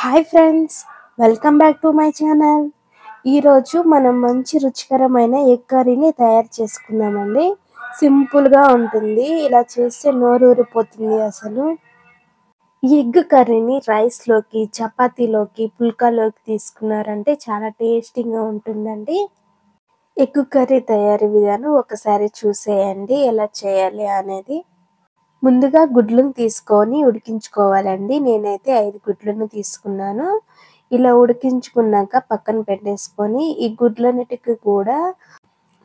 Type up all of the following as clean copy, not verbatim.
Hi friends, welcome back to my channel. ఈరోజు మనం మంచి రుచికరమైన ఎగ్ కర్రీని తయారు చేసుకుందామండి. సింపుల్గా ఉంటుంది, ఇలా చేస్తే నోరు ఊరిపోతుంది అసలు. ఈ ఎగ్ కర్రీని రైస్లోకి, చపాతీలోకి, పుల్కాలోకి తీసుకున్నారంటే చాలా టేస్టీగా ఉంటుందండి. ఎగ్ కర్రీ తయారీ విధానం ఒకసారి చూసేయండి ఎలా చేయాలి అనేది. ముందుగా గుడ్లను తీసుకొని ఉడికించుకోవాలండి. నేనైతే 5 గుడ్లను తీసుకున్నాను. ఇలా ఉడికించుకున్నాక పక్కన పెట్టేసుకొని ఈ గుడ్లన్నిటికి కూడా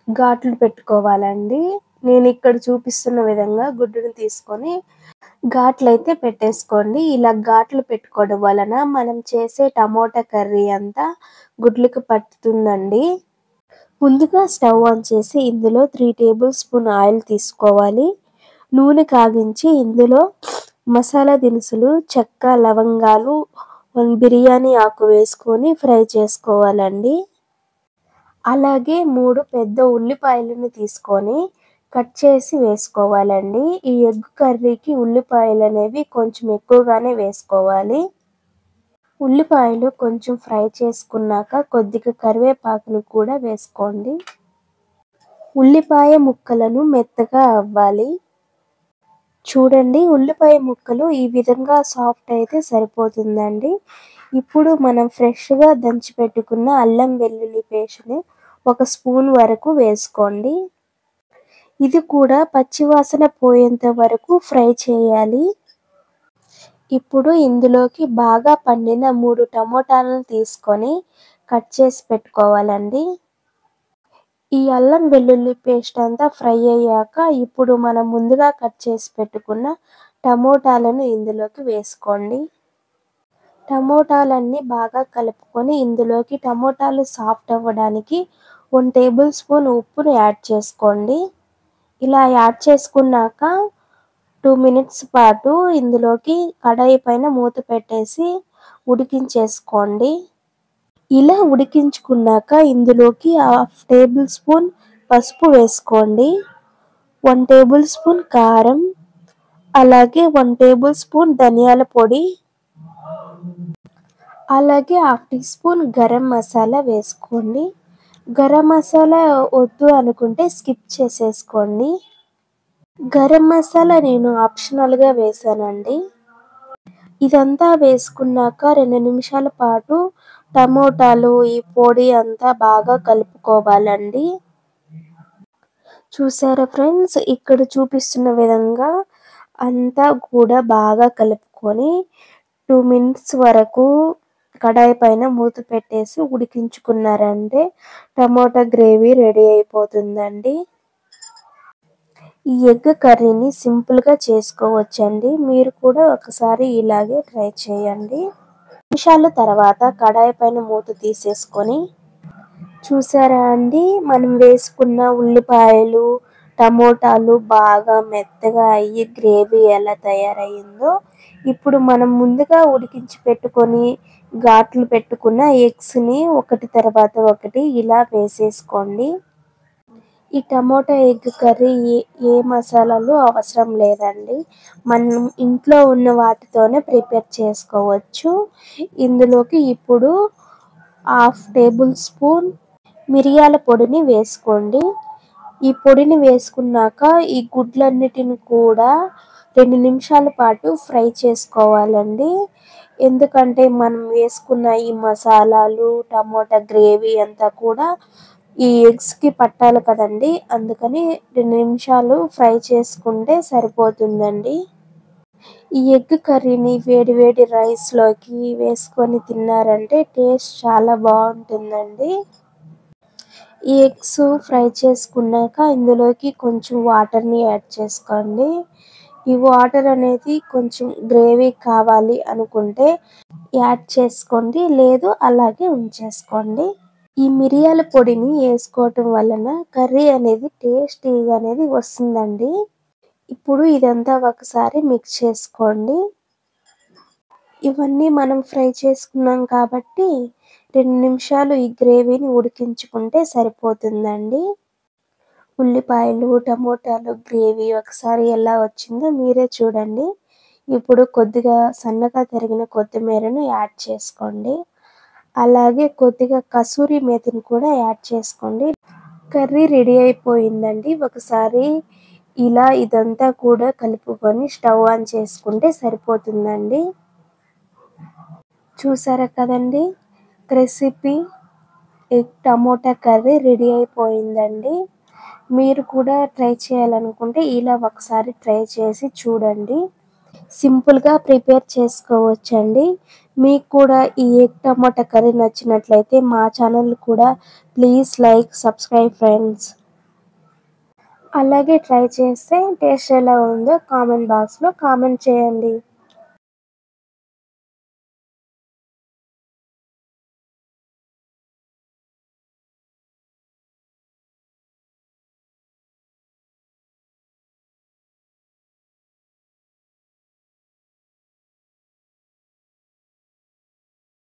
ఘాట్లు పెట్టుకోవాలండి. నేను ఇక్కడ చూపిస్తున్న విధంగా గుడ్డును తీసుకొని ఘాట్లు అయితే పెట్టేసుకోండి. ఇలా ఘాట్లు పెట్టుకోవడం వలన మనం చేసే టమోటా కర్రీ అంతా గుడ్లకు పట్టుతుందండి. ముందుగా స్టవ్ ఆన్ చేసి ఇందులో 3 టేబుల్ స్పూన్ ఆయిల్ తీసుకోవాలి. నూనె కాగించి ఇందులో మసాలా దినుసులు, చెక్క, లవంగాలు, బిర్యానీ ఆకు వేసుకొని ఫ్రై చేసుకోవాలండి. అలాగే 3 పెద్ద ఉల్లిపాయలను తీసుకొని కట్ చేసి వేసుకోవాలండి. ఈ ఎగ్ కర్రీకి ఉల్లిపాయలు అనేవి కొంచెం ఎక్కువగానే వేసుకోవాలి. ఉల్లిపాయలు కొంచెం ఫ్రై చేసుకున్నాక కొద్దిగా కరివేపాకును కూడా వేసుకోండి. ఉల్లిపాయ ముక్కలను మెత్తగా అవ్వాలి. చూడండి, ఉల్లిపాయ ముక్కలు ఈ విధంగా సాఫ్ట్ అయితే సరిపోతుందండి. ఇప్పుడు మనం ఫ్రెష్గా దంచి పెట్టుకున్న అల్లం వెల్లుల్లి పేస్ట్ని 1 స్పూన్ వరకు వేసుకోండి. ఇది కూడా పచ్చివాసన పోయేంత వరకు ఫ్రై చేయాలి. ఇప్పుడు ఇందులోకి బాగా పండిన 3 టమోటాలను తీసుకొని కట్ చేసి పెట్టుకోవాలండి. ఈ అల్లం వెల్లుల్లి పేస్ట్ అంతా ఫ్రై అయ్యాక ఇప్పుడు మనం ముందుగా కట్ చేసి పెట్టుకున్న టమోటాలను ఇందులోకి వేసుకోండి. టమోటాలన్నీ బాగా కలుపుకొని ఇందులోకి టమోటాలు సాఫ్ట్ అవ్వడానికి 1 టేబుల్ స్పూన్ ఉప్పును యాడ్ చేసుకోండి. ఇలా యాడ్ చేసుకున్నాక 2 మినిట్స్ పాటు ఇందులోకి కడాయి పైన మూత పెట్టేసి ఉడికించేసుకోండి. ఇలా ఉడికించుకున్నాక ఇందులోకి 1/2 టేబుల్ స్పూన్ పసుపు వేసుకోండి, 1 టేబుల్ స్పూన్ కారం, అలాగే 1 టేబుల్ స్పూన్ ధనియాల పొడి, అలాగే 1/2 టీ స్పూన్ గరం మసాలా వేసుకోండి. గరం మసాలా వద్దు అనుకుంటే స్కిప్ చేసేసుకోండి. గరం మసాలా నేను ఆప్షనల్గా వేసానండి. ఇదంతా వేసుకున్నాక 2 నిమిషాల పాటు టమోటాలు, ఈ పొడి అంతా బాగా కలుపుకోవాలండి. చూసారా ఫ్రెండ్స్, ఇక్కడ చూపిస్తున్న విధంగా అంతా కూడా బాగా కలుపుకొని 2 మినిట్స్ వరకు కడాయి పైన మూత పెట్టేసి ఉడికించుకున్నారంటే టమోటా గ్రేవీ రెడీ అయిపోతుందండి. ఈ ఎగ్ కర్రీని సింపుల్గా చేసుకోవచ్చండి. మీరు కూడా ఒకసారి ఇలాగే ట్రై చేయండి. నిమిషాల తర్వాత కడాయి పైన మూత తీసేసుకొని చూసారా అండి, మనం వేసుకున్న ఉల్లిపాయలు, టమోటాలు బాగా మెత్తగా అయ్యి గ్రేవీ ఎలా తయారయ్యిందో. ఇప్పుడు మనం ముందుగా ఉడికించి పెట్టుకొని ఘాట్లు పెట్టుకున్న ఎగ్స్ని ఒకటి తర్వాత ఒకటి ఇలా వేసేసుకోండి. ఈ టమోటా ఎగ్ కర్రీ ఏ మసాలాలు అవసరం లేదండి. మనం ఇంట్లో ఉన్న వాటితోనే ప్రిపేర్ చేసుకోవచ్చు. ఇందులోకి ఇప్పుడు 1/2 టేబుల్ స్పూన్ మిరియాల పొడిని వేసుకోండి. ఈ పొడిని వేసుకున్నాక ఈ గుడ్లన్నిటిని కూడా 2 నిమిషాల పాటు ఫ్రై చేసుకోవాలండి. ఎందుకంటే మనం వేసుకున్న ఈ మసాలాలు, టమోటా గ్రేవీ అంతా కూడా ఈ ఎగ్స్కి పట్టాలి కదండి. అందుకని 2 నిమిషాలు ఫ్రై చేసుకుంటే సరిపోతుందండి. ఈ ఎగ్ కర్రీని వేడి వేడి రైస్లోకి వేసుకొని తిన్నారంటే టేస్ట్ చాలా బాగుంటుందండి. ఈ ఎగ్స్ ఫ్రై చేసుకున్నాక ఇందులోకి కొంచెం వాటర్ని యాడ్ చేసుకోండి. ఈ వాటర్ అనేది కొంచెం గ్రేవీ కావాలి అనుకుంటే యాడ్ చేసుకోండి, లేదు అలాగే ఉంచేసుకోండి. ఈ మిరియాల పొడిని వేసుకోవటం వలన కర్రీ అనేది టేస్టీగా అనేది వస్తుందండి. ఇప్పుడు ఇదంతా ఒకసారి మిక్స్ చేసుకోండి. ఇవన్నీ మనం ఫ్రై చేసుకున్నాం కాబట్టి 2 నిమిషాలు ఈ గ్రేవీని ఉడికించుకుంటే సరిపోతుందండి. ఉల్లిపాయలు, టమోటాలు గ్రేవీ ఒకసారి ఎలా వచ్చిందో మీరే చూడండి. ఇప్పుడు కొద్దిగా సన్నగా తరిగిన కొత్తిమీరను యాడ్ చేసుకోండి. అలాగే కొద్దిగా కసూరి మేతిని కూడా యాడ్ చేసుకోండి. కర్రీ రెడీ అయిపోయిందండి. ఒకసారి ఇలా ఇదంతా కూడా కలుపుకొని స్టవ్ ఆన్ చేసుకుంటే సరిపోతుందండి. చూసారా కదండి, recipe egg tomato curry ready అయిపోయిందండి. మీరు కూడా ట్రై చేయాలనుకుంటే ఇలా ఒకసారి ట్రై చేసి చూడండి. సింపుల్గా ప్రిపేర్ చేసుకోవచ్చండి. మీకు కూడా ఈ ఎగ్ టమోటా కర్రీ నచ్చినట్లయితే మా ఛానల్ కూడా ప్లీజ్ లైక్ సబ్స్క్రైబ్ ఫ్రెండ్స్. అలాగే ట్రై చేస్తే టేస్ట్ ఎలా ఉందో కామెంట్ బాక్స్లో కామెంట్ చేయండి.